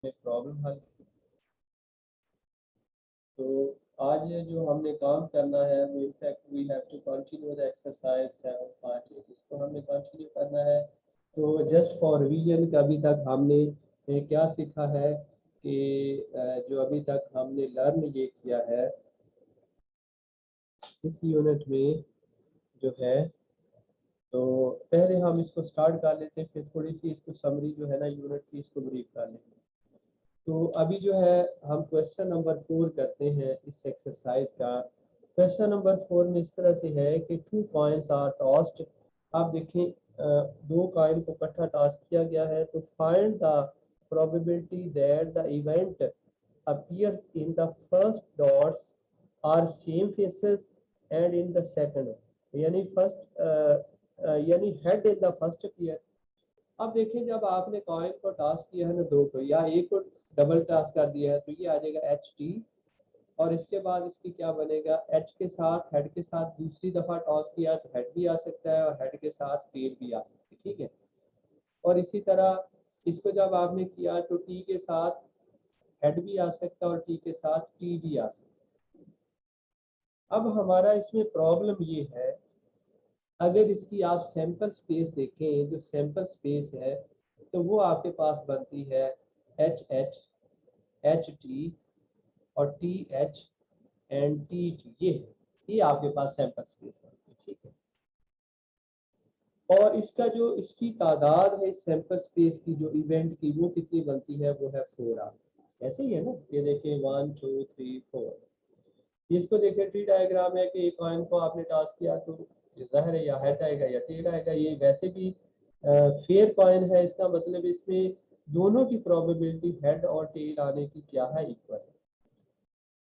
में प्रॉब्लम हल। तो आज जो हमने काम करना है वो in fact we have to continue the exercise 7.8, इसको हमने कंटिन्यू करना है। तो जस्ट फॉर रिवीजन का अभी तक हमने क्या सीखा है कि जो अभी तक हमने लर्न ये किया है इस यूनिट में जो है, तो पहले हम इसको स्टार्ट कर लेते हैं, फिर थोड़ी सी इसको समरी जो है ना यूनिट की इसको ब्रीफ कर लेंगे। तो अभी जो है हम क्वेश्चन नंबर 4 करते हैं इस एक्सरसाइज का। क्वेश्चन नंबर 4 में इस तरह से है कि 2 कॉइन्स आर टॉस्ड। आप देखें, दो कॉइन को इकट्ठा टॉस किया गया है, तो find the probability that the event appears in the first dots are same faces and in the second, यानी यानी head in the first appear. अब देखिए, जब आपने कॉइन को टॉस किया है ना दो को, या एक को डबल टॉस कर दिया है, तो ये आ जाएगा एच टी, और इसके बाद इसकी क्या बनेगा, एच के साथ हेड के साथ दूसरी दफा टॉस किया तो हेड भी आ सकता है और हेड के साथ टेल भी आ सकती है, ठीक है। और इसी तरह इसको जब आपने किया तो टी के साथ हेड भी आ सकता है और टी के साथ टी भी आ सकता है। अब हमारा इसमें प्रॉब्लम ये है, अगर इसकी आप सैंपल स्पेस देखें, जो सैंपल स्पेस है तो वो आपके पास बनती है एच एच, एच टी और T H and T T, ये आपके पास सैंपल स्पेस बनती है, ठीक है। और इसका जो इसकी तादाद है इस सैंपल स्पेस की जो इवेंट की, वो कितनी बनती है, वो है 4 आपके, ऐसे ही है ना। ये देखिए 1 2 3 4। इसको देखिए, ट्री डायग्राम है कि एक कॉइन को आपने टॉस किया तो जाहिर है या हेड आएगा या टेल आएगा। ये वैसे भी फेयर कॉइन है, इसका मतलब इसमें दोनों की प्रोबेबिलिटी हेड और टेल आने की क्या है, इक्वल है।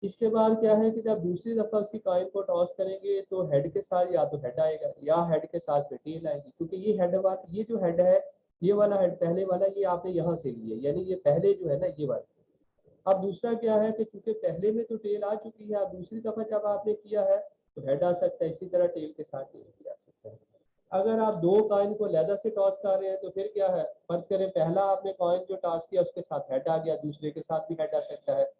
इसके बाद क्या है कि जब दूसरी दफा उसकी कॉइन को टॉस करेंगे तो हेड के साथ या तो हेड आएगा या हेड के साथ फिर टेल आएगी, क्योंकि ये हेड वाला, ये जो हेड है, ये वाला हेड पहले वाला ये आपने यहाँ से लिया, यानी ये पहले जो है ना ये वाला। अब दूसरा क्या है कि क्योंकि पहले में तो टेल आ चुकी है, अब दूसरी दफा जब आपने किया है तो हेड आ सकता है, इसी तरह टेल के साथ टेल भी आ सकता है। अगर आप दो कॉइन को लैदा से टॉस कर रहे हैं तो फिर क्या है, फर्ज करें पहला आपने कॉइन जो टॉस किया उसके साथ हेड आ गया, दूसरे के साथ भी हेड आ सकता है।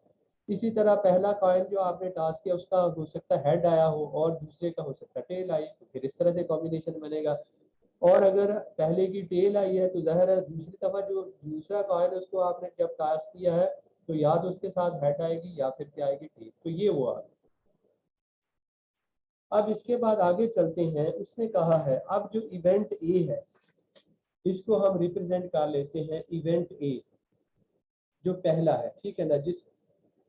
इसी तरह पहला कॉइन जो आपने टॉस किया उसका हो सकता है हेड आया हो और दूसरे का हो सकता है टेल आई, तो फिर इस तरह से कॉम्बिनेशन बनेगा। और अगर पहले की टेल आई है तो जाहिर है दूसरी दफा जो दूसरा कॉइन है उसको आपने जब टॉस किया है तो या तो उसके साथ हेड आएगी या फिर क्या आएगी, टेल। तो ये वो आ गया। अब इसके बाद आगे चलते हैं। उसने कहा है अब जो इवेंट ए है इसको हम रिप्रेजेंट कर लेते हैं इवेंट ए, जो पहला है, ठीक है ना। जिस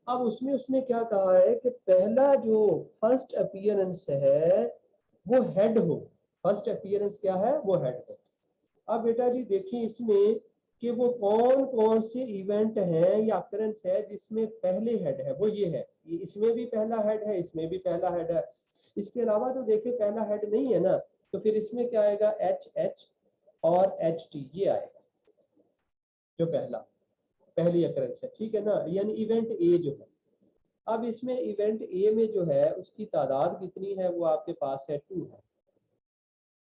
अब उसमें उसने क्या कहा है कि पहला जो फर्स्ट अपीयरेंस है वो हेड हो। फर्स्ट अपीयरेंस क्या है, वो हेड हो। अब बेटा जी देखिए इसमें कि वो कौन कौन से इवेंट है या अकरेंस है जिसमें पहले हेड है, वो ये है। इसमें भी पहला हेड है, इसमें भी पहला हेड है। इसके अलावा तो देखिए पहला हेड नहीं है ना, तो फिर इसमें क्या आएगा, एच एच और एच टी, ये आएगा जो पहली अकरेंस है, ठीक है ना, यानी इवेंट ए जो है। अब इसमें इवेंट ए में जो है उसकी तादाद कितनी है, वो आपके पास है 2 है।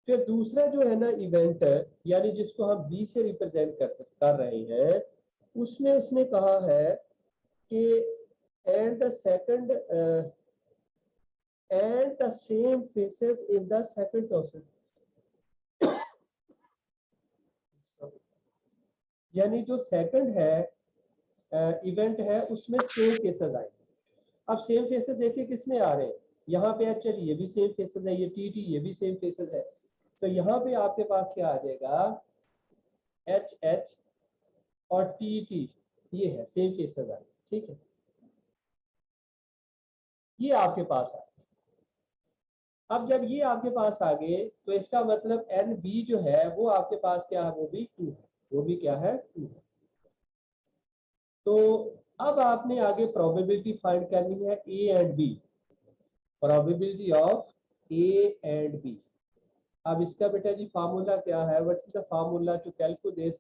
फिर दूसरा जो है ना इवेंट, यानी जिसको हम बी से रिप्रेजेंट कर रहे हैं, उसमें उसने कहा है कि and the second and the same faces in the second process, यानी जो सेकंड है इवेंट है उसमें सेम फेसेस आए। अब सेम फेसेस देखिए किसमें आ रहे हैं, यहाँ पे एच ये भी सेम फेसेस है, ये टी टी ये भी सेम फेसेस है। तो यहाँ पे आपके पास क्या आ जाएगा, एच एच और टी टी, ये है सेम फेसेस आए, ठीक है। ये आपके पास आ, अब जब ये आपके पास आ गए तो इसका मतलब एन बी जो है वो आपके पास क्या है, वो भी 2 है, वो भी क्या है, 2 है। तो अब आपने आगे प्रोबेबिलिटी फाइंड करनी है A and B, probability of A and B. अब इसका बेटा जी फार्मूला क्या है, what is the formula to calculate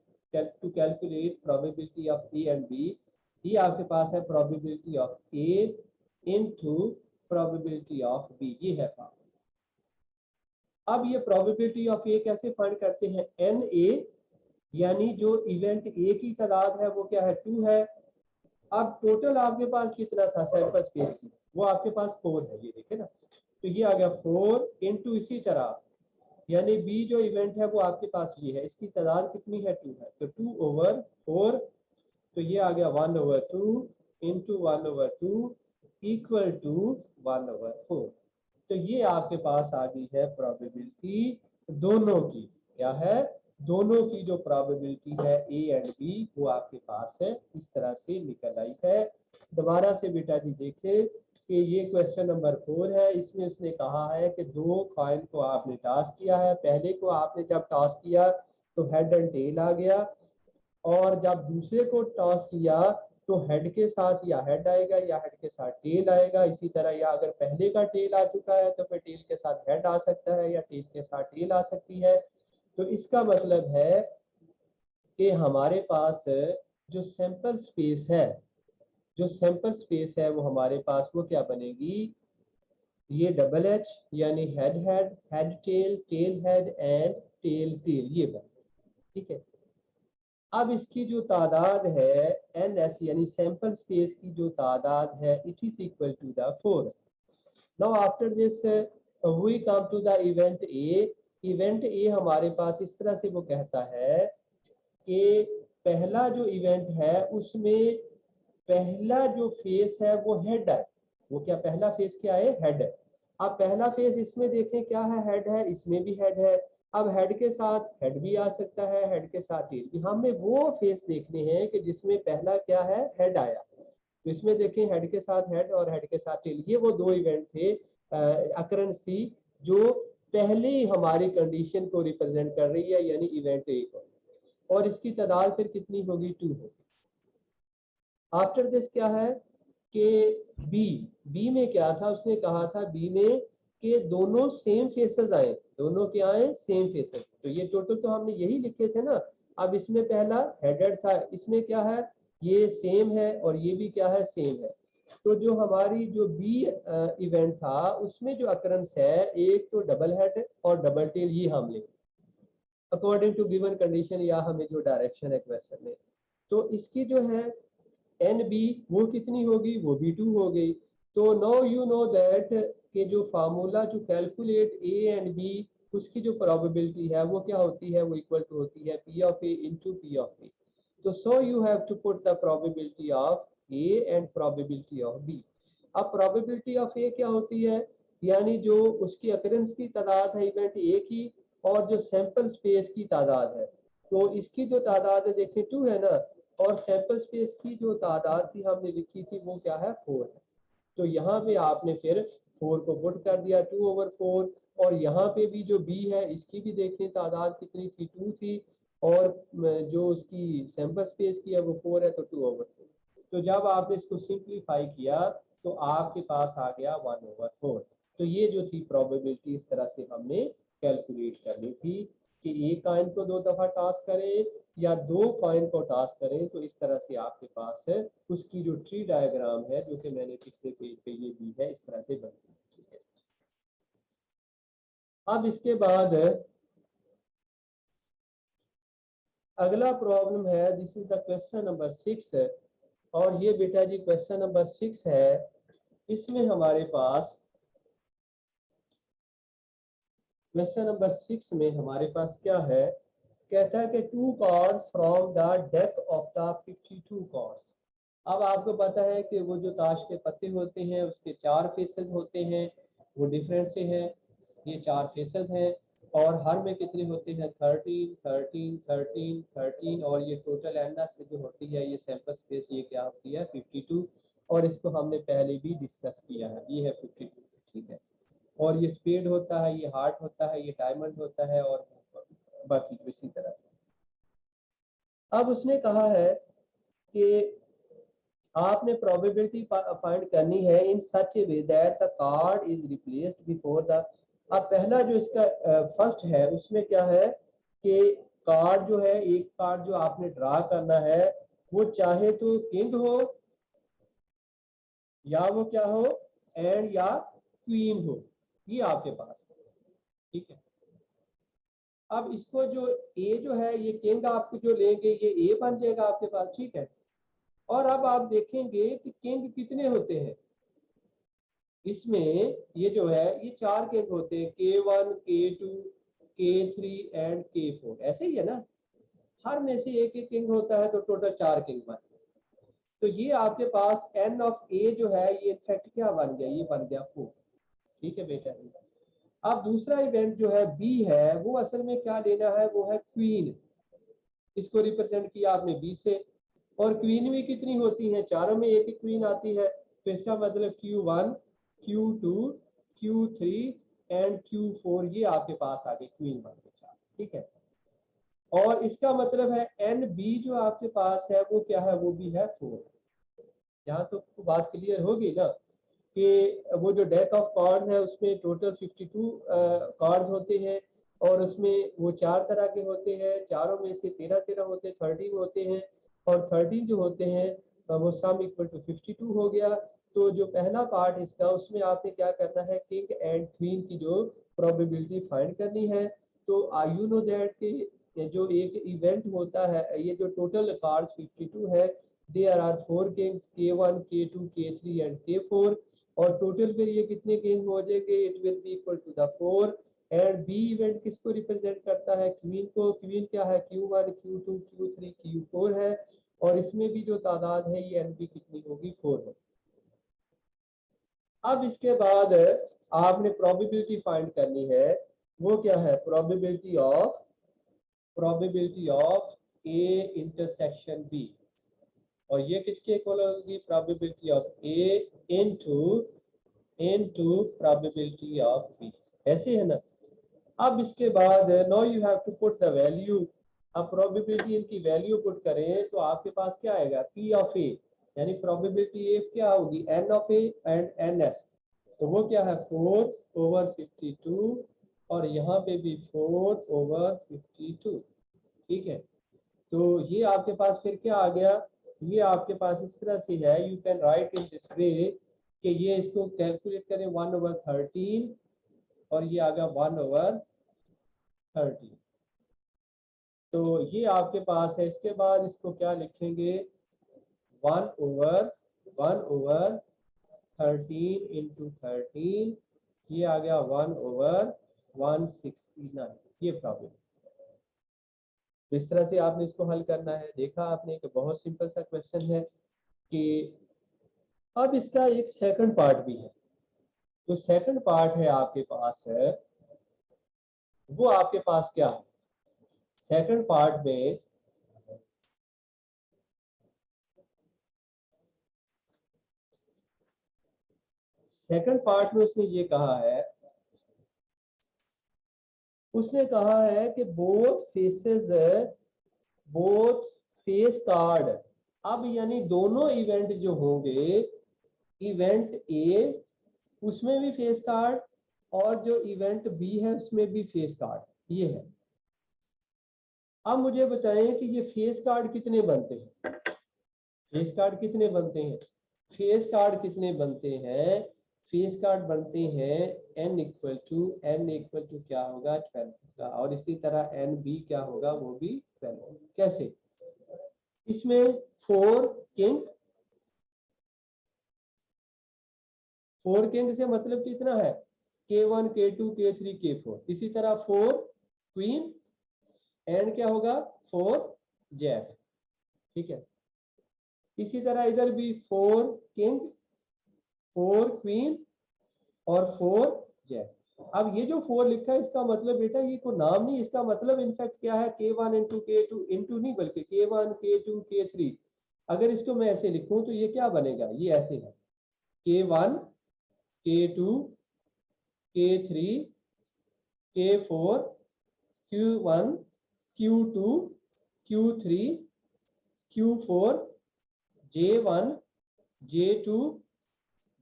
probability of A and B. ये आपके पास है probability of A into probability of B, ये है फार्मूला। अब ये प्रोबेबिलिटी ऑफ ए कैसे फाइंड करते हैं, एन ए यानी जो इवेंट ए की तादाद है वो क्या है 2 है। अब टोटल आपके पास कितना था सैंपल स्पेस की, वो आपके पास 4 है, ये देखे ना। तो ये आ गया 4 इंटू इसी तरह, यानी बी जो इवेंट है वो आपके पास ये है, इसकी तादाद कितनी है 2 है, तो 2/4, तो ये आ गया 1/2 इंटू 1/2 इक्वल टू 1/4। तो ये आपके पास आ गई है प्रोबेबिलिटी दोनों की, क्या है, दोनों की जो प्रोबेबिलिटी है ए एंड बी वो आपके पास है, इस तरह से निकल आई है। दोबारा से बेटा जी देखें कि ये क्वेश्चन नंबर 4 है, इसमें उसने कहा है कि 2 कॉइन को आपने टॉस किया है। पहले को आपने जब टॉस किया तो हेड एंड टेल आ गया, और जब दूसरे को टॉस किया तो हेड के साथ या हेड आएगा या हेड के साथ टेल आएगा। इसी तरह या अगर पहले का टेल आ चुका है तो फिर टेल के साथ हेड आ सकता है या टेल के साथ टेल आ सकती है। तो इसका मतलब है कि हमारे पास जो सैंपल स्पेस है, जो सैंपल स्पेस है वो हमारे पास वो क्या बनेगी, ये डबल एच, यानी head head, head tail, tail head and tail tail, ये बने, ठीक है। अब इसकी जो तादाद है एन एस, यानी सैंपल स्पेस की जो तादाद है, it is equal to the 4। Now after this we come to the event A. Event A हमारे पास इस तरह से वो कहता है कि पहला जो इवेंट है उसमें पहला जो फेस है वो हेड है। वो क्या, पहला फेस क्या है, हेड है। अब पहला फेस इसमें देखें क्या है, हेड है, इसमें भी हेड है। अब हेड के साथ हेड भी आ सकता है, हेड के साथ टेल भी। हमें वो फेस देखने हैं कि जिसमें पहला क्या है, हेड आया। तो इसमें देखें हेड के साथ हेड और हेड के साथ टेल, ये वो दो इवेंट थे, अकरेंस थी जो पहली हमारी कंडीशन को रिप्रेजेंट कर रही है, यानी इवेंट ए को। और इसकी तादाद फिर कितनी होगी, 2 होगी। आफ्टर दिस क्या है कि बी, बी में क्या था, उसने कहा था बी में कि दोनों सेम फेसेस आए, दोनों क्या आए, सेम फेसेस। तो ये टोटल तो हमने यही लिखे थे ना। अब इसमें पहला हेडेड था, इसमें क्या है, ये सेम है और ये भी क्या है, सेम है। तो जो हमारी जो बी इवेंट था उसमें जो अकरेंस है, एक तो डबल हेड और डबल टेल, ये हम लेंगे अकॉर्डिंग टू गिवन कंडीशन, या हमें जो डायरेक्शन है क्वेश्चन में। तो इसकी जो है एन बी वो कितनी होगी, वो भी 2 हो गई। तो नो यू नो दैट के जो फार्मूला जो कैलकुलेट ए एंड बी, उसकी जो प्रोबेबिलिटी है वो क्या होती है, वो इक्वल टू होती है P of A into P of B. तो so you have to put the probability of A and probability of B. अब प्रोबेबिलिटी ऑफ ए क्या होती है, यानी जो उसकी अकरेंस की तादाद है इवेंट ए की, और जो सैंपल स्पेस की तादाद है। तो इसकी जो तादाद है देखें 2 है ना, और सैंपल स्पेस की जो तादाद थी हमने लिखी थी वो क्या है, 4 है। तो यहाँ पे आपने फिर 4 को पुट कर दिया 2/4। और यहाँ पे भी जो बी है इसकी भी देखें तादाद कितनी थी, 2 थी, और जो उसकी सैंपल स्पेस की है वो 4 है, तो 2/4। तो जब आपने इसको सिंप्लीफाई किया तो आपके पास आ गया 1/4। तो ये जो थी प्रोबेबिलिटी, इस तरह से हमने कैलकुलेट करनी थी कि एक कॉइन को 2 दफा टॉस करें या 2 कॉइन को टॉस करें। तो इस तरह से आपके पास है उसकी जो ट्री डायग्राम है, जो कि मैंने पिछले पेज पे ये दी है, इस तरह से बनती है, ठीक है। अब इसके बाद अगला प्रॉब्लम है, this is the question number 6। और ये बेटा जी क्वेश्चन नंबर 6 है। इसमें हमारे पास क्वेश्चन नंबर 6 में हमारे पास क्या है, कहता है कि 2 cards from the deck of the 52 cards. अब आपको पता है कि वो जो ताश के पत्ते होते हैं उसके 4 फेसेस होते हैं, वो डिफरेंट से हैं। ये 4 फेसेस हैं और हर में कितने होते हैं, 13 13 13 13, और ये टोटल एंडस से जो होती है ये सैंपल स्पेस, ये क्या होती है, 52। और इसको हमने पहले भी डिस्कस किया है, ये है 52, ठीक है। और ये स्पेड होता है, ये हार्ट होता है, ये डायमंड होता है, और बाकी इसी तरह से। अब उसने कहा है कि आपने प्रोबेबिलिटी फाइंड करनी है in such a way that the card is replaced before the. अब पहला जो इसका फर्स्ट है उसमें क्या है कि कार्ड जो है, एक कार्ड जो आपने ड्रा करना है वो चाहे तो किंग हो या वो क्या हो, एंड या क्वीन हो, ये आपके पास है, ठीक है। अब इसको जो ए जो है ये किंग आप जो लेंगे ये ए बन जाएगा आपके पास, ठीक है। और अब आप देखेंगे कि किंग कितने होते हैं इसमें, ये जो है ये 4 किंग होते हैं, K1 K2 K3 and K4, ऐसे ही है ना। हर में से एक एक किंग होता है तो टोटल 4 किंग बन गए। तो ये आपके पास n ऑफ a जो है ये इनफैक्ट क्या बन गया, ये बन गया 4, ठीक है बेटा। अब दूसरा इवेंट जो है b है, वो असल में क्या लेना है, वो है क्वीन। इसको रिप्रेजेंट किया आपने b से, और क्वीन भी कितनी होती है, चारों में एक एक क्वीन आती है, तो इसका मतलब Q1 Q2 Q3 and Q4 ये आपके पास आ गए क्वीन बन के 4, ठीक है। और इसका मतलब है NB जो आपके पास है वो क्या है, वो भी है 4। यहाँ तो बात क्लियर होगी ना कि वो जो डेक ऑफ कार्ड्स है उसमें टोटल 52 कार्ड्स होते हैं, और उसमें वो 4 तरह के होते हैं, चारों में से 13 होते हैं, 13 होते हैं, और 13 जो होते हैं वो सम इक्वल टू 52 हो गया। तो जो पहला पार्ट इसका, उसमें आपने क्या करना है, किंग एंड क्वीन की जो प्रोबेबिलिटी फाइंड करनी है। तो यू नो दैट कि जो एक इवेंट होता है, ये जो टोटल कार्ड्स 52 है, there are 4 Kings K1 K2 K3 and K4, और टोटल फिर ये कितने गेम हो जाएंगे, it will be equal to the 4। And B event किसको रिप्रेजेंट करता है, क्वीन को। क्वीन क्या है, Q1 Q2 Q3 Q4 है, और इसमें भी जो तादाद है ये NB कितनी होगी, 4 होगी। अब इसके बाद आपने प्रोबेबिलिटी फाइंड करनी है, वो क्या है, probability of A intersection B, और ये किसके इक्वल होगी, probability of A into probability of B, ऐसे है ना। अब इसके बाद no you have to put the value. अब प्रोबेबिलिटी इनकी वैल्यू पुट करें तो आपके पास क्या आएगा, P ऑफ A, यानी प्रोबेबिलिटी A क्या होगी, N of A and NS, तो वो क्या है 4/52, और यहाँ पे भी 4/52, ठीक है। तो ये आपके पास फिर क्या आ गया, ये आपके पास इस तरह से है, you can write in this way कि ये इसको कैलकुलेट करें 1/13, और ये आ गया 1/13। तो ये आपके पास है। इसके बाद इसको क्या लिखेंगे, 1/13 इंटू 13, ये आ गया 1/169, ये प्रॉब्लम। इस तरह से आपने इसको हल करना है। देखा आपने कि बहुत सिंपल सा क्वेश्चन है। कि अब इसका एक सेकंड पार्ट भी है। जो सेकंड पार्ट है आपके पास है, वो आपके पास क्या है, सेकंड पार्ट में उसने ये कहा है, उसने कहा है कि बोथ फेस कार्ड, अब यानी दोनों इवेंट जो होंगे, इवेंट ए उसमें भी फेस कार्ड, और जो इवेंट बी है उसमें भी फेस कार्ड, ये है। अब मुझे बताएं कि ये फेस कार्ड कितने बनते हैं, फेस कार्ड कितने बनते हैं, फेस कार्ड कितने बनते हैं, फेस कार्ड बनते हैं n इक्वल टू क्या होगा 12 का, और इसी तरह NB क्या होगा, वो भी 12 होगा। कैसे, इसमें 4 किंग, 4 किंग से मतलब कितना है, K1 K2 K3 K4, इसी तरह 4 क्वीन एंड क्या होगा 4 जैक, ठीक है। इसी तरह इधर भी 4 किंग 4 क्वीन और 4 जैक। अब ये जो 4 लिखा है इसका मतलब बेटा ये कोई नाम नहीं, इसका मतलब इनफैक्ट क्या है, K1 इंटू K2 इंटू नहीं बल्कि K1 K2 K3। अगर इसको मैं ऐसे लिखूं तो ये क्या बनेगा, ये ऐसे है K1 K2 K3 K4 Q1 Q2 Q3 Q4 J1 J2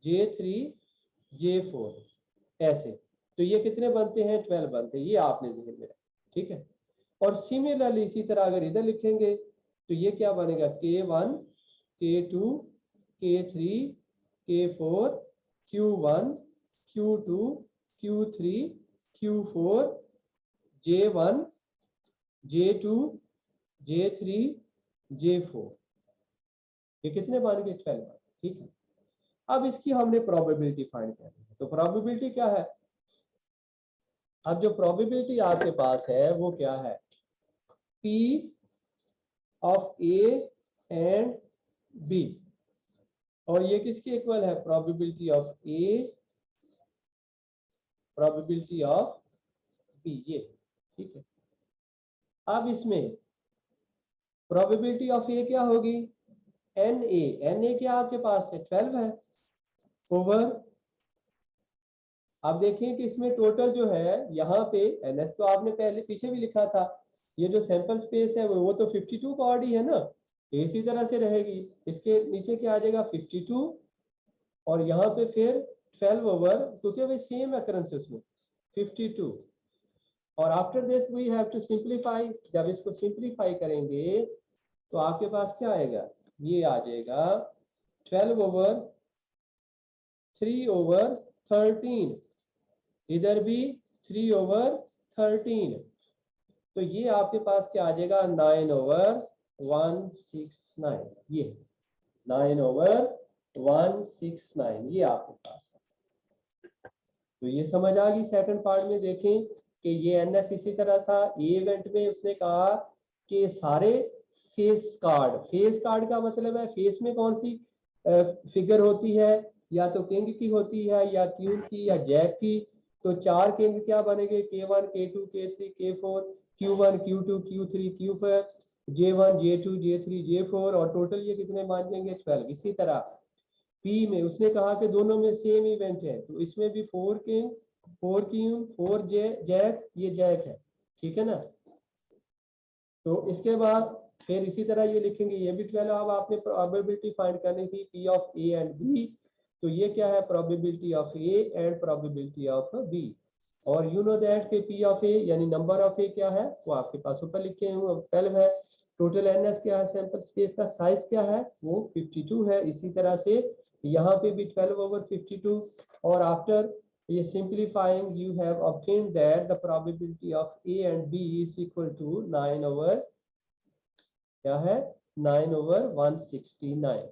J3 J4, ऐसे। तो ये कितने बनते हैं, 12 बनते हैं, ये आपने ध्यान में रखा, ठीक है। और सिमिलरली इसी तरह अगर इधर लिखेंगे तो ये क्या बनेगा, K1 K2 K3 K4 Q1 Q2 Q3 Q4 J1 J2, J3, J4, ये कितने मान के 12 मान, ठीक है। अब इसकी हमने प्रोबेबिलिटी फाइंड करनी है, तो प्रोबेबिलिटी क्या है, अब जो प्रोबेबिलिटी आपके पास है वो क्या है, P of A and B, और ये किसके इक्वल है, probability of A probability of B, ये ठीक है। अब इसमें प्रोबेबिलिटी ऑफ A क्या होगी, NA क्या आपके पास है 12 है, ओवर, आप देखें कि इसमें टोटल जो है यहाँ पे NS तो आपने पहले पीछे भी लिखा था, ये जो सैंपल स्पेस है वो तो 52 का ऑड ही है ना, इसी तरह से रहेगी, इसके नीचे क्या आ जाएगा 52, और यहाँ पे फिर 12 ओवर, क्योंकि भाई सेम अकरेंसेस में 52, और after this we have to simplify, जब इसको सिंप्लीफाई करेंगे तो आपके पास क्या आएगा, ये आ जाएगा 12 ओवर 3 ओवर 13, इधर भी 3 ओवर 13, तो ये आपके पास क्या आ जाएगा 9 ओवर 169, ये 9 ओवर 169 ये आपके पास है। तो ये समझ आ गई। सेकंड पार्ट में देखें कि ये NS इसी तरह था, ये इवेंट में उसने कहा कि सारे फेस कार्ड का मतलब है फेस में कौन सी फिगर होती है, या तो किंग की होती है या क्वीन की या जैक की, तो 4 किंग क्या बनेंगे, K1 K2 K3 K4, Q1 Q2 Q3 Q4, J1 J2 J3 J4, और टोटल ये कितने मान जाएंगे 12। इसी तरह P में उसने कहा कि दोनों में सेम इवेंट है, तो इसमें भी 4 किंग 4 क्वीन 4 जैक, ये जैक है, ठीक है ना। तो इसके बाद फिर इसी तरह ये लिखेंगे, ये भी 12। अब आपने प्रोबेबिलिटी फाइंड करनी थी P of A and B, तो ये क्या है, probability of A and probability of B, और यू नो दैट के P ऑफ A यानी नंबर ऑफ A क्या है, वो आपके पास ऊपर लिखे हैं 12 है, टोटल NS क्या है, सैंपल स्पेस का साइज क्या है, वो 52 है। इसी तरह से यहाँ पे भी 12 ओवर 52, और आफ्टर ये simplifying you have obtained that the probability of A and B is equal to 9 over क्या है 9 over 169।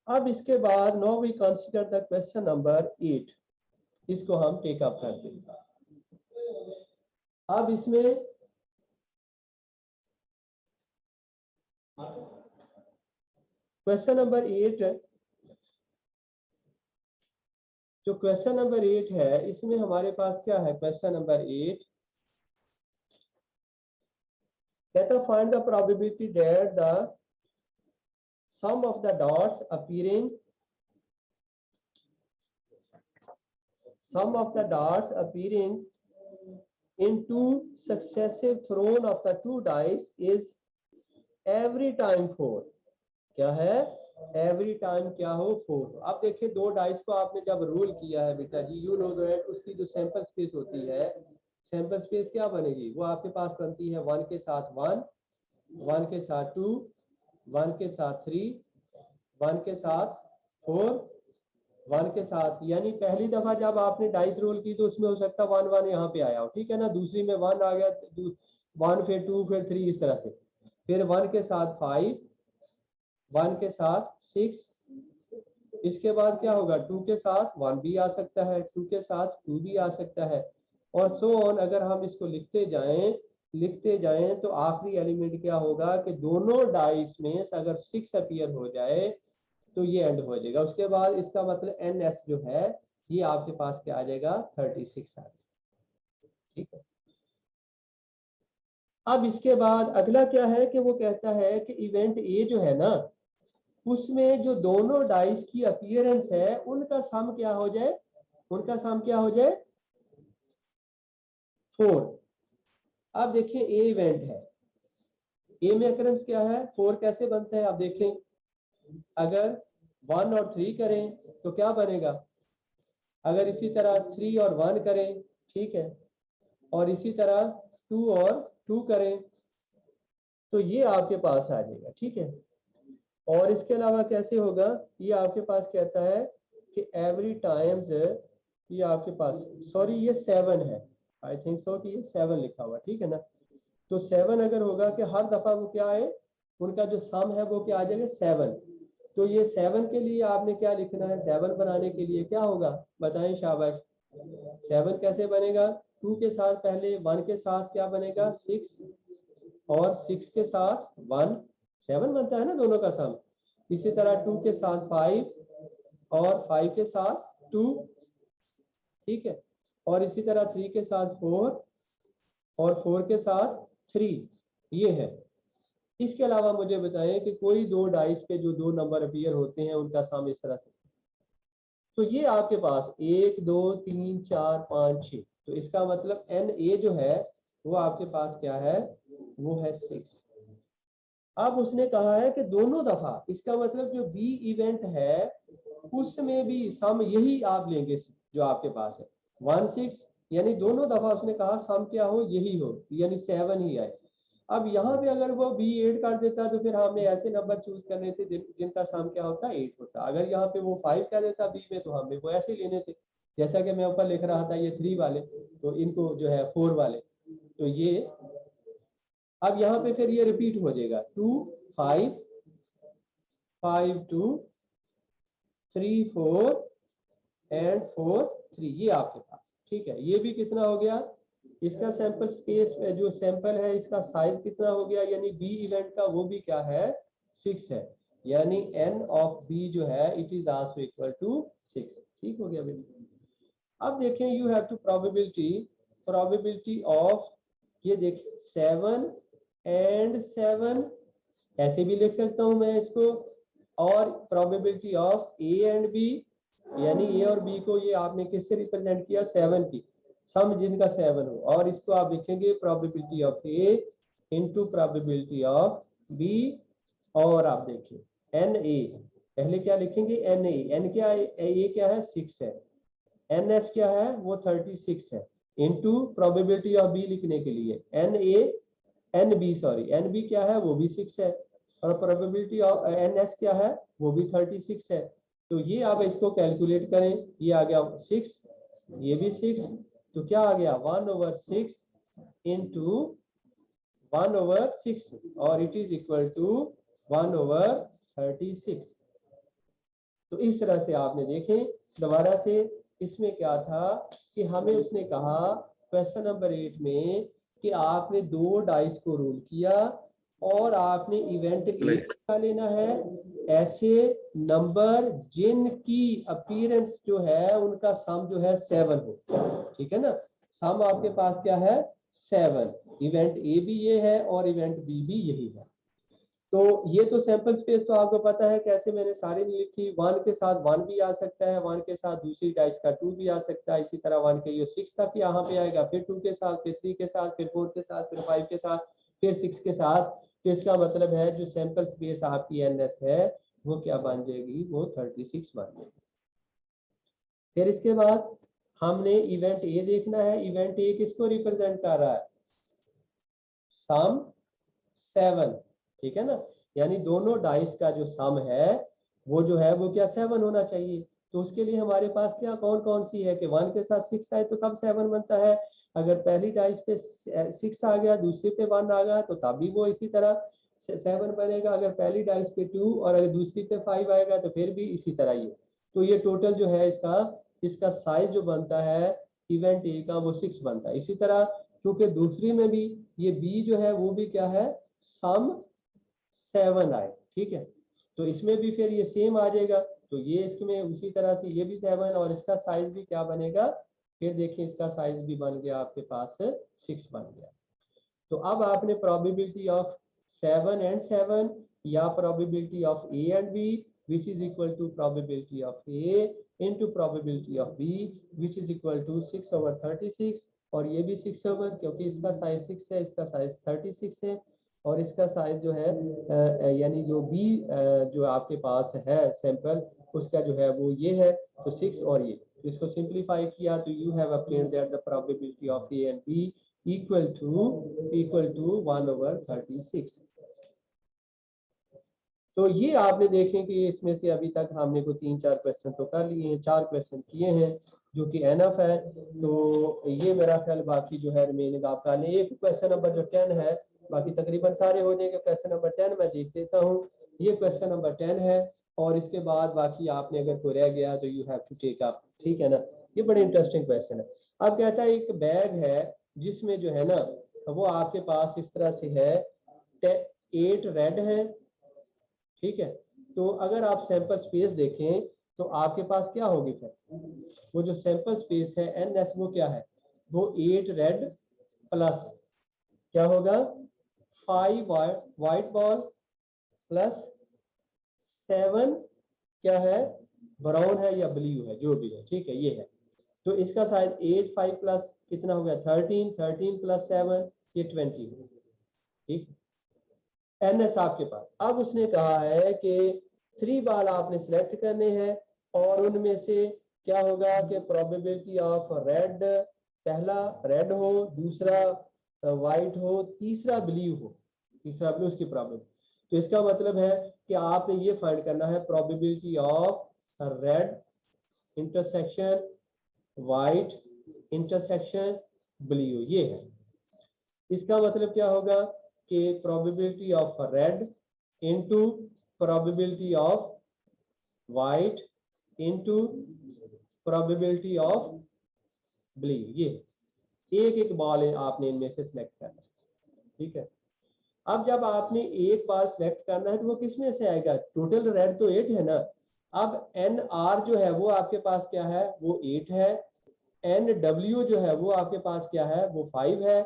अब इसके बाद now we consider the question number 8, इसको हम टेक अप करते हैं। अब इसमें क्वेश्चन नंबर 8, जो क्वेश्चन नंबर 8 है इसमें हमारे पास क्या है, क्वेश्चन नंबर 8 कहता है find the probability that the sum of the dots appearing in two successive thrown of the two dice is every time 4, क्या है, एवरी टाइम क्या हो 4। अब देखिए दो डाइस को आपने जब रोल किया है बेटा जी, यू नो दैट उसकी जो सैंपल स्पेस होती है, सैंपल स्पेस क्या बनेगी, वो आपके पास बनती है 1 के साथ 1, 1 के साथ 2, 1 के साथ 3, 1 के साथ 4, 1 के साथ, यानी पहली दफा जब आपने डाइस रोल की तो उसमें हो सकता है 1 1 यहाँ पे आया हो, ठीक है ना, दूसरी में 1 आ गया, 1 फिर 2 फिर 3, इस तरह से, फिर 1 के साथ 5, 1 के साथ 6, इसके बाद क्या होगा 2 के साथ 1 भी आ सकता है, 2 के साथ 2 भी आ सकता है, और सो ऑन। अगर हम इसको लिखते जाएं तो आखिरी एलिमेंट क्या होगा कि दोनों डाइस में अगर 6 अपीयर हो जाए तो ये एंड हो जाएगा। उसके बाद इसका मतलब NS जो है ये आपके पास क्या आ जाएगा 36 आ जाएगा, ठीक है। अब इसके बाद अगला क्या है कि वो कहता है कि इवेंट A जो है ना, उसमें जो दोनों डाइस की अपीयरेंस है उनका सम क्या हो जाए, 4। अब देखिए ए इवेंट है, ए में अकरेंस क्या है 4, कैसे बनते हैं आप देखें, अगर 1 और 3 करें तो क्या बनेगा, अगर इसी तरह 3 और 1 करें, ठीक है, और इसी तरह 2 और 2 करें तो ये आपके पास आ जाएगा, ठीक है। और इसके अलावा कैसे होगा, ये आपके पास कहता है कि एवरी टाइम्स, ये आपके पास सॉरी ये 7 है, आई थिंक सो कि ये 7 लिखा हुआ, ठीक है ना। तो 7 अगर होगा कि हर दफा वो क्या है, उनका जो सम है वो क्या आ जाएगा 7। तो ये 7 के लिए आपने क्या लिखना है, 7 बनाने के लिए क्या होगा बताएं, शाबाश। 7 कैसे बनेगा, 2 के साथ पहले 1 के साथ क्या बनेगा 6, और 6 के साथ 1, 7 बनता है ना दोनों का सम। इसी तरह 2 के साथ 5 और 5 के साथ 2, ठीक है। और इसी तरह 3 के साथ 4 और 4 के साथ 3, ये है। इसके अलावा मुझे बताएं कि कोई दो डाइस पे जो दो नंबर अपीयर होते हैं उनका सम इस तरह से। तो ये आपके पास 1 2 3 4 5 6, तो इसका मतलब एन ए जो है वो आपके पास क्या है, वो है 6। अब उसने कहा है कि दोनों दफा, इसका मतलब जो बी इवेंट है उसमें भी सम यही आप लेंगे जो आपके पास है 1 6, यानी दोनों दफा उसने कहा सम क्या हो, यही हो, यानी 7 ही आए। अब यहाँ पे अगर वो बी 8 कर देता तो फिर हमने ऐसे नंबर चूज करने थे जिनका सम क्या होता 8 होता। अगर यहाँ पे वो 5 कह देता बी में तो हमें वो ऐसे लेने थे, जैसा कि मैं ऊपर लिख रहा था ये 3 वाले, तो इनको जो है 4 वाले, तो ये अब यहाँ पे फिर ये रिपीट हो जाएगा 2 5 5 2 3 4 एंड 4 3, ये आपके पास, ठीक है। ये भी कितना हो गया, इसका सैंपल स्पेस जो सैंपल है इसका साइज कितना हो गया, यानी बी इवेंट का वो भी क्या है 6 है, यानी n ऑफ b जो है it is also equal to 6, ठीक हो गया बेटा। अब देखें you have to probability of, ये देखिए 7 एंड 7, ऐसे भी लिख सकता हूं मैं इसको, और probability of A and B, यानी ए और बी को ये आपने किससे रिप्रेजेंट किया 7 की, सम जिनका 7 हो, और इसको आप लिखेंगे probability of A into probability of B, और आप देखिए एन ए, पहले क्या लिखेंगे एन ए, एन क्या है, ए क्या है 6 है, एन एस क्या है वो 36 है, इनटू प्रोबेबिलिटी ऑफ बी लिखने के लिए N A N B, sorry N B क्या है वो भी 6 है, और प्रोबेबिलिटी ऑफ एन एस क्या है वो भी 36 है। तो ये आप इसको कैलकुलेट करें, ये आ गया 6, ये भी 6, तो क्या आ गया 1/6 इंटू 1/6, और इट इज इक्वल टू 1/36। तो इस तरह से आपने देखें दोबारा से, इसमें क्या था कि हमें उसने कहा क्वेश्चन नंबर 8 में कि आपने दो डाइस को रोल किया और आपने इवेंट ए का लेना है, ऐसे नंबर जिनकी अपीयरेंस जो है उनका सम जो है 7 हो, ठीक है ना। सम आपके पास क्या है 7, इवेंट ए भी ये है और इवेंट बी भी यही है। तो ये तो सैंपल स्पेस तो आपको पता है कैसे मैंने सारी लिखी, 1 के साथ 1 भी आ सकता है, 1 के साथ दूसरी डाइस का 2 भी आ सकता है, इसी तरह 1 के ये 6 तक यहाँ पे आएगा, फिर 2 के साथ, फिर 3 के साथ, फिर 4 के साथ, फिर 5 के साथ, फिर 6 के साथ। तो इसका मतलब है जो सैंपल स्पेस आपकी एनएस है वो क्या बन जाएगी, वो 36 बन जाएगी। फिर इसके बाद हमने इवेंट ए देखना है, इवेंट ए किसको रिप्रेजेंट कर रहा है, सम 7, ठीक है ना, यानी दोनों डाइस का जो सम है वो जो है वो क्या 7 होना चाहिए। तो उसके लिए हमारे पास क्या कौन कौन सी है कि 1 के साथ 6 आए तो तब 7 बनता है, अगर पहली डाइस पे 6 आ गया दूसरे पे 1 आ गया तो तब भी वो इसी तरह 7 बनेगा, अगर पहली डाइस पे 2 और अगर दूसरी पे 5 आएगा तो फिर भी इसी तरह ही। तो ये टोटल जो है इसका साइज जो बनता है इवेंट ए का वो 6 बनता है। इसी तरह क्योंकि दूसरी में भी ये बी जो है वो भी क्या है सम 7 आए, ठीक है, तो इसमें भी फिर ये सेम आ जाएगा, तो ये इसमें उसी तरह से ये भी 7 और इसका साइज भी क्या बनेगा, फिर देखिए इसका साइज भी बन गया आपके पास 6 बन गया। तो अब आपने प्रोबेबिलिटी ऑफ 7 एंड 7 या probability of A and B which is equal to probability of A into probability of B which is equal to 6/36, और ये भी 6 क्योंकि इसका साइज 6 है, इसका साइज 36 है, और इसका साइज जो है यानी जो बी जो आपके पास है सैंपल उसका जो है वो ये है, तो 6 और ये, तो इसको सिंप्लीफाई किया तो you have obtained that the probability of A and B equal to 1/36। तो ये आपने देखें कि इसमें से अभी तक हमने को 3-4 क्वेश्चन तो कर लिए हैं, 4 क्वेश्चन किए हैं, जो कि एनफ है। तो ये मेरा ख्याल बाकी जो है रिमेनिंग आप कर लें। एक क्वेश्चन नंबर जो 10 है, बाकी तकरीबन सारे हो जाएंगे। क्वेश्चन नंबर 10 मैं देख देता हूँ। ये क्वेश्चन नंबर 10 है और इसके बाद बाकी आपने अगर कोई रह गया तो you have to take up, ठीक है ना। ये बड़े इंटरेस्टिंग क्वेश्चन है। अब कहता है एक बैग है जिसमें जो है ना वो आपके पास इस तरह से है 8 रेड है, ठीक है। तो अगर आप सैंपल स्पेस देखें तो आपके पास क्या होगी फिर, वो जो सैंपल स्पेस है एन एस वो क्या है, वो 8 रेड प्लस क्या होगा 5 वाइट बॉल प्लस 7 क्या है ब्राउन है या ब्लू है जो भी है, ठीक है ये है। तो इसका शायद 8 5 प्लस कितना हो गया 13, 13 प्लस 7 ये 20 हो, ठीक। एन एस आपके पास। अब उसने कहा है कि 3 बाल आपने सिलेक्ट करने हैं और उनमें से क्या होगा कि प्रोबेबिलिटी ऑफ रेड, पहला रेड हो, दूसरा व्हाइट हो, तीसरा ब्लू हो, तीसरा ब्लू उसकी प्रोबेबिलिटी। तो इसका मतलब है कि आपने ये फाइंड करना है probability of red intersection white intersection blue, ये है। इसका मतलब क्या होगा कि probability of red into probability of white into probability of blue, ये एक एक बॉल आपने इनमें से सिलेक्ट करना है, ठीक है। अब जब आपने एक बार सिलेक्ट करना है तो वो किस में से आएगा, टोटल रेड तो 8 है ना। अब एन आर जो है वो आपके पास क्या है, वो 8 है। एन डब्ल्यू जो है वो आपके पास क्या है, वो 5 है।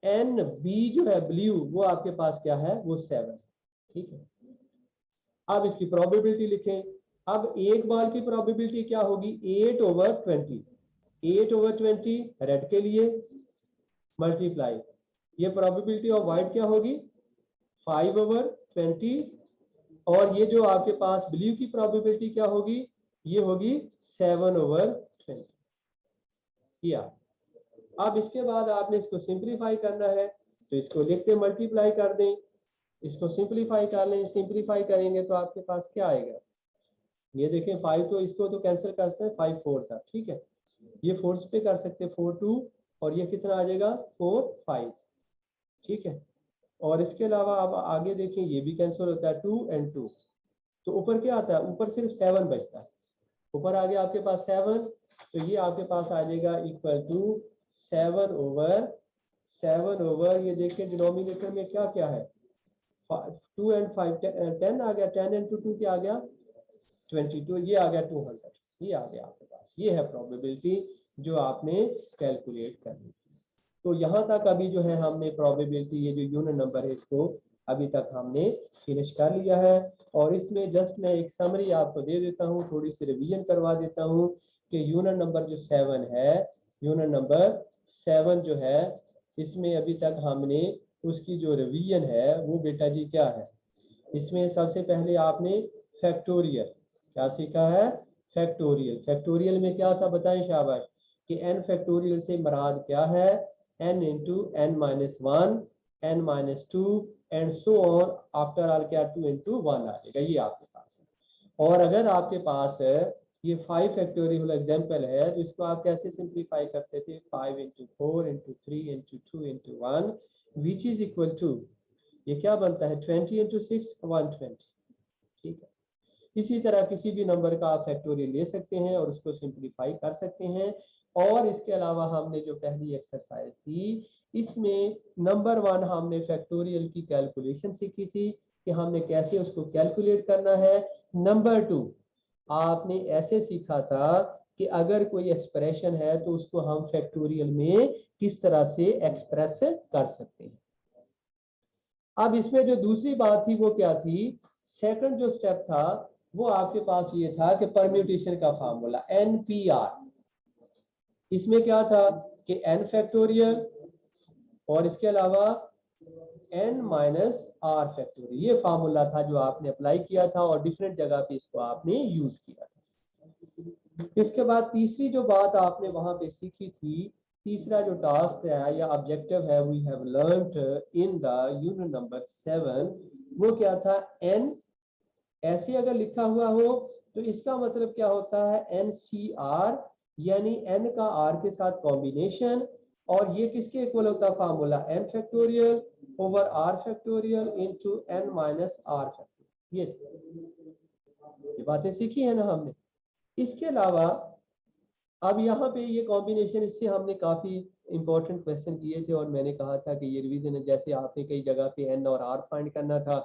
एन बी जो है ब्लू वो आपके पास क्या है, वो 7, ठीक है। अब इसकी प्रोबेबिलिटी लिखें। अब एक बॉल की प्रोबेबिलिटी क्या होगी 8/20, 8/20 रेड के लिए मल्टीप्लाई ये प्रोबेबिलिटी ऑफ व्हाइट क्या होगी 5/20 और ये जो आपके पास ब्लू की प्रोबेबिलिटी क्या होगी, ये होगी 7/20 किया। अब इसके बाद आपने इसको सिंप्लीफाई करना है तो इसको लिखते मल्टीप्लाई कर दें, इसको सिंप्लीफाई कर लें। सिंप्लीफाई करेंगे तो आपके पास क्या आएगा, ये देखें 5 तो इसको तो कैंसिल कर सकते हैं 5 4 था, ठीक है। ये 4 पे कर सकते हैं 4 2 और ये कितना आ जाएगा 4 5, ठीक है। और इसके अलावा अब आगे देखें ये भी कैंसिल होता है 2 and 2, तो ऊपर क्या आता है, ऊपर सिर्फ 7 बचता है। ऊपर आ गया आपके पास 7 तो ये आपके पास आ जाएगा इक्वल टू 7/7 ये देखिए डिनोमिनेटर में क्या क्या है 2 and 5 10 आ गया, 10 and 2 क्या आ गया 22, ये आ गया 200, ये आ गया आपके पास। ये है प्रोबेबिलिटी जो आपने कैलकुलेट करनी थी। तो यहाँ तक अभी जो है हमने प्रोबेबिलिटी ये जो यूनिट नंबर है इसको अभी तक हमने फिनिश कर लिया है। और इसमें जस्ट मैं एक समरी आपको दे देता हूँ, थोड़ी सी रिवीजन करवा देता हूँ कि यूनिट नंबर जो 7 है, यूनिट नंबर 7 जो है इसमें अभी तक हमने उसकी जो रिवीजन है वो बेटा जी क्या है, इसमें सबसे पहले आपने फैक्टोरियल क्या सीखा है, फैक्टोरियल। फैक्टोरियल में क्या था बताएं शाबाश, कि n फैक्टोरियल से मराद क्या है, n into n minus 1 n minus 2 and so on after all क्या 2 इंटू 1 आ जाएगा, ये आपके पास है। और अगर आपके पास ये 5 फैक्टोरियल एग्जाम्पल है तो इसको आप कैसे सिंप्लीफाई करते थे 5 into 4 into 3 into 2 into 1 which is equal to ये क्या बनता है 20 इंटू 6 120, ठीक है। इसी तरह किसी भी नंबर का आप फैक्टोरियल ले सकते हैं और उसको सिंप्लीफाई कर सकते हैं। और इसके अलावा हमने जो पहली एक्सरसाइज थी इसमें नंबर 1 हमने फैक्टोरियल की कैलकुलेशन सीखी थी कि हमने कैसे उसको कैलकुलेट करना है। नंबर 2 आपने ऐसे सीखा था कि अगर कोई एक्सप्रेशन है तो उसको हम फैक्टोरियल में किस तरह से एक्सप्रेस कर सकते हैं। अब इसमें जो दूसरी बात थी वो क्या थी, सेकंड जो स्टेप था वो आपके पास ये था कि परम्यूटेशन का फार्मूला NPR। इसमें क्या था कि n फैक्टोरियल और इसके अलावा n माइनस r फैक्टोरियल, ये फार्मूला था जो आपने अप्लाई किया था और डिफरेंट जगह पे इसको आपने यूज किया था। इसके बाद तीसरी जो बात आपने वहां पे सीखी थी, तीसरा जो टास्क है या ऑब्जेक्टिव है we have learned in the unit number 7 वो क्या था, n ऐसे अगर लिखा हुआ हो तो इसका मतलब क्या होता है NCR यानी n का r के साथ कॉम्बिनेशन, और ये किसके इक्वल होता है formula, n factorial over r factorial into n minus r factorial. ये बातें सीखी है ना हमने। इसके अलावा अब यहाँ पे ये कॉम्बिनेशन, इससे हमने काफी इंपॉर्टेंट क्वेश्चन किए थे और मैंने कहा था कि ये रिवीजन है, जैसे आपने कई जगह पे n और r फाइंड करना था,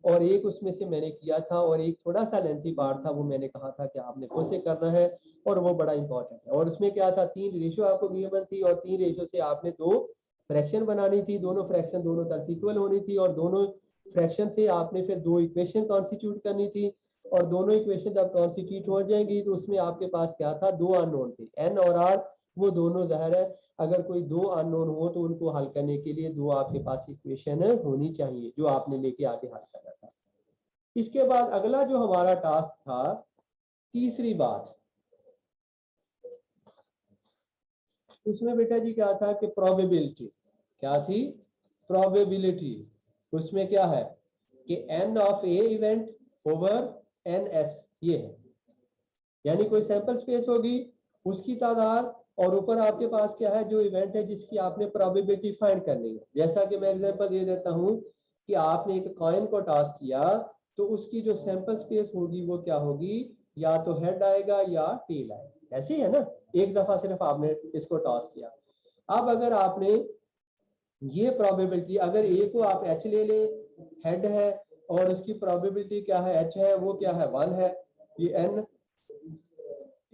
और एक उसमें से मैंने किया था और एक थोड़ा सा लेंथी पार्ट था, वो मैंने कहा था कि आपने खुद से करना है और वो बड़ा इंपॉर्टेंट है। और उसमें क्या था, 3 रेशियो आपको गिवन थी और 3 रेशियो से आपने 2 फ्रैक्शन बनानी थी, दोनों फ्रैक्शन दोनों तरफ इक्वल होनी थी, और दोनों फ्रैक्शन से आपने फिर 2 इक्वेशन कॉन्स्टिट्यूट करनी थी, और दोनों इक्वेशन जब कॉन्स्टिट्यूट हो जाएंगी तो उसमें आपके पास क्या था, 2 अननोन थे, n और r, वो दोनों ज़ाहिर है अगर कोई 2 अननोन हो तो उनको हल करने के लिए 2 आपके पास इक्वेशन होनी चाहिए जो आपने लेके आगे हल करना था। इसके बाद अगला जो हमारा टास्क था, तीसरी बात, उसमें बेटा जी क्या था कि प्रोबेबिलिटी क्या थी, प्रोबेबिलिटी। उसमें क्या है कि n of A event over ns ये है, यानी कोई सैंपल स्पेस होगी उसकी तादाद, और ऊपर आपके पास क्या है, जो इवेंट है जिसकी आपने प्रोबेबिलिटी फाइंड करनी है। जैसा कि मैं एग्जांपल दे देता हूं कि आपने एक कॉइन को टॉस किया तो उसकी जो सैंपल स्पेस होगी वो क्या होगी, या तो हेड आएगा या टेल आएगा, ऐसे ही है ना, एक दफा सिर्फ आपने इसको टॉस किया। अब अगर आपने ये प्रोबेबिलिटी, अगर ए को आप एच ले ले, हेड है, और उसकी प्रोबेबिलिटी क्या है, एच है, वो क्या है 1 है, ये एन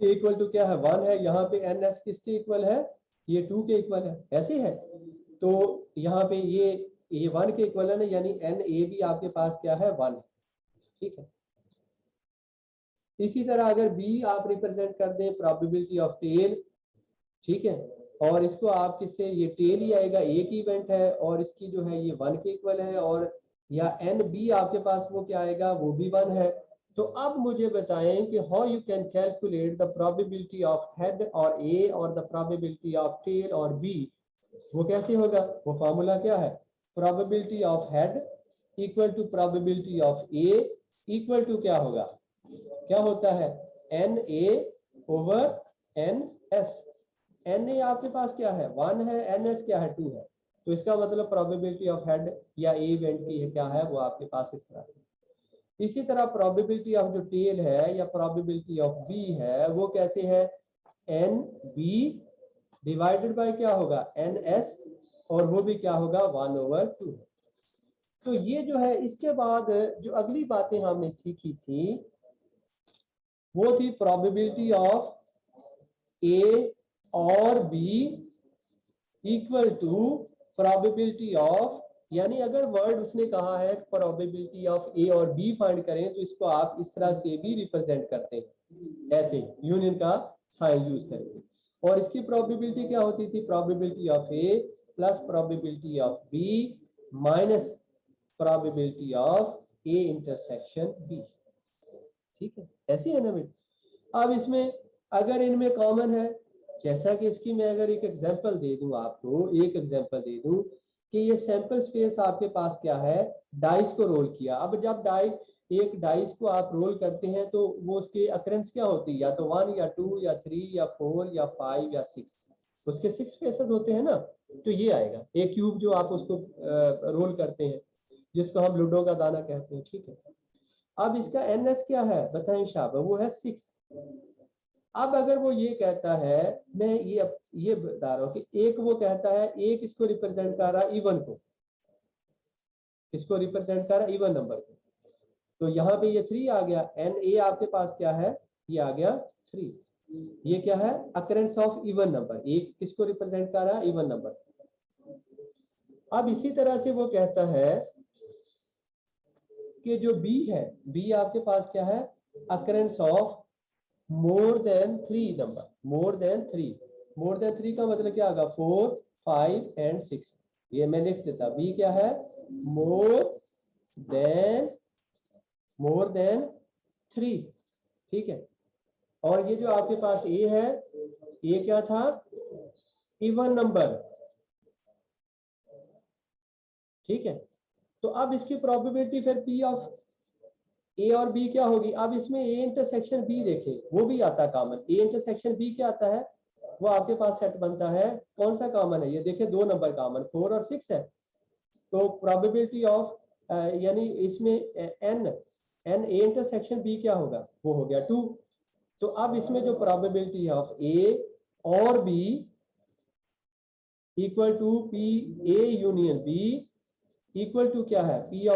इक्वल टू क्या है 1 है, यहाँ पे एन एस किसके इक्वल है, ये 2 के इक्वल है, ऐसे है। तो यहाँ पे ये 1 के इक्वल है ना, यानी एन ए भी आपके पास क्या है 1 है, ठीक है। इसी तरह अगर बी आप रिप्रेजेंट कर दें प्रोबेबिलिटी ऑफ टेल, ठीक है, और इसको आप किससे, ये टेल ही आएगा, एक इवेंट है और इसकी जो है ये 1 के इक्वल है, और या एन बी आपके पास वो क्या आएगा, वो भी 1 है। तो अब मुझे बताएं कि how you can calculate the probability of head और ए और द प्रोबेबिलिटी ऑफ टेल और बी, वो कैसे होगा, वो फार्मूला क्या है, probability of head equal to probability of A equal to क्या होगा, क्या होता है, N A over N S. N A आपके पास क्या है 1 है, एन एस क्या है 2 है, तो इसका मतलब प्रोबेबिलिटी ऑफ हेड या ए इवेंट की है क्या है, वो आपके पास इस तरह से। इसी तरह प्रोबेबिलिटी ऑफ जो टेल है या प्रोबेबिलिटी ऑफ बी है, वो कैसे है, एन बी डिवाइडेड बाय क्या होगा, एन एस, और वो भी क्या होगा 1/2 है। तो ये जो है, इसके बाद जो अगली बातें हमने सीखी थी वो थी प्रोबेबिलिटी ऑफ ए और B equal to probability of, यानी अगर वर्ड उसने कहा है प्रोबेबिलिटी ऑफ ए और बी फाइंड करें तो इसको आप इस तरह से भी रिप्रेजेंट करते हैं, ऐसे यूनियन का साइन यूज करेंगे। और इसकी प्रोबेबिलिटी क्या होती थी, probability of A plus probability of B minus probability of A intersection B, ठीक है, ऐसी है ना बेटा। अब इसमें अगर इनमें कॉमन है, जैसा कि इसकी मैं अगर एक एग्जांपल दे दूं आपको, एक एग्जांपल दे दूं कि ये सैंपल स्पेस आपके पास क्या है, डाइस को रोल किया। अब जब एक डाइस को आप रोल करते हैं तो वो उसकी अकरेंस क्या होती है, या तो 1 या 2 या 3 या 4 या 5 या 6, उसके 6 फेसेस होते हैं ना। तो ये आएगा एक क्यूब जो आप उसको रोल करते हैं, जिसको हम लूडो का दाना कहते हैं, ठीक है। अब इसका एन एस क्या है बताएं शाबाश, वो है 6। अब अगर वो ये कहता है, मैं ये बता रहा हूँ कि एक वो कहता है, एक इसको रिप्रेजेंट कर रहा है इवन को, इसको रिप्रेजेंट कर रहा है इवन नंबर को, तो यहाँ पे ये 3 आ गया, एन ए आपके पास क्या है, ये आ गया 3। ये क्या है, अकरेंस ऑफ इवन नंबर, एक किसको रिप्रेजेंट कर रहा है, इवन नंबर। अब इसी तरह से वो कहता है कि जो बी है, बी आपके पास क्या है, occurrence of more than 3 number, more than 3, more than 3 का मतलब क्या होगा, 4 5 एंड 6। ये मैं लिख देता, बी क्या है, मोर देन 3, ठीक है। और ये जो आपके पास ए है, ये क्या था, इवन नंबर, ठीक है। तो अब इसकी प्रोबेबिलिटी फिर पी ऑफ ए और बी क्या होगी, अब इसमें ए इंटरसेक्शन बी देखें, वो भी आता है कॉमन, ए इंटरसेक्शन बी क्या आता है, वो आपके पास सेट बनता है, कौन सा कॉमन है, ये देखिए 2 नंबर कॉमन 4 और 6 है। तो प्रोबेबिलिटी ऑफ यानी इसमें एन ए इंटरसेक्शन बी क्या होगा, वो हो गया 2। तो अब इसमें जो प्रोबेबिलिटी ऑफ ए और B equal to P A union B equal to क्या है, पी